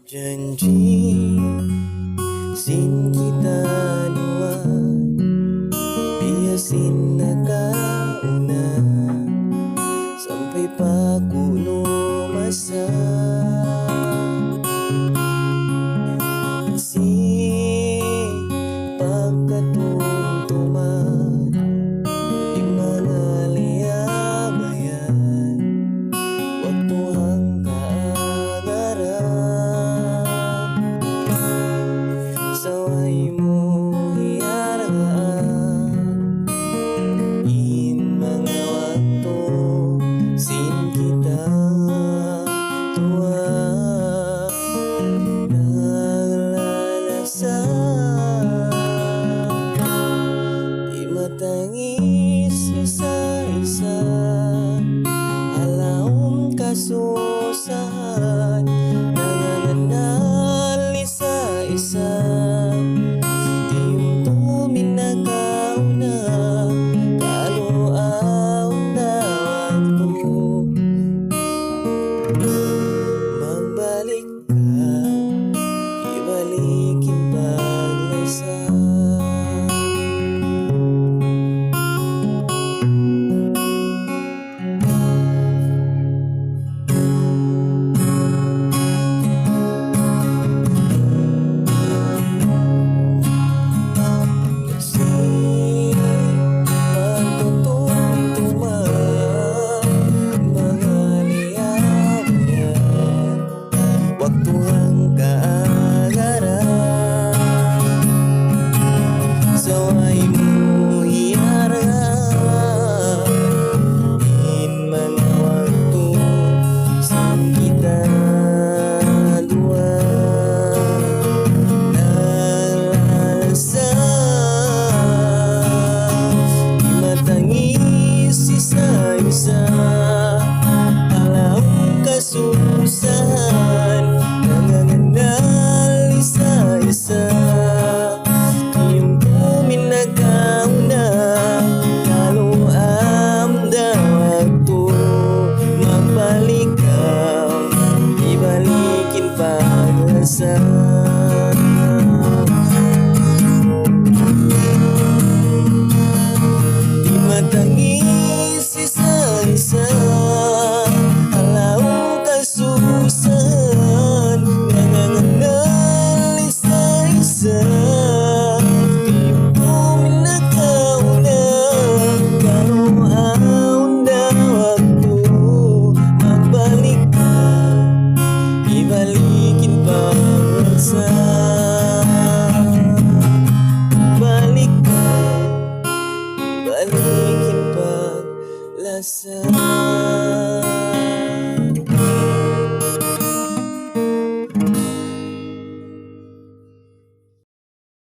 Janji sin kita dua, biasin nakauna sampai pakuno masa. Si pagkatumtuman di mana liabayan, waktu hangga agarap saway mo hiargaan in mga waktu sin kita tua di matangis isa-isa, alaong kasusahan, nanganganal isa-isa, di yung tuminagaw na kaluaw na waktu. Magbalik ka, ibalikin paglasa. Waktu hangga agarap saway mo hiargaan in mga waktu sin kita dua nalalasap di matangis isa-isa, alaong kasusahan, nanganganal isa-isa, yung tuminagaw na kaluam na waktu. Magbalik ka, ibalikin paglasa. Di matangis isa-isa, alaong kasusahan, nanganganal isa-isa, di puminagaw na kaluaw na waktu. Magbalik ka, ibalikin paglasa. Balik ka, ibalikin paglasa.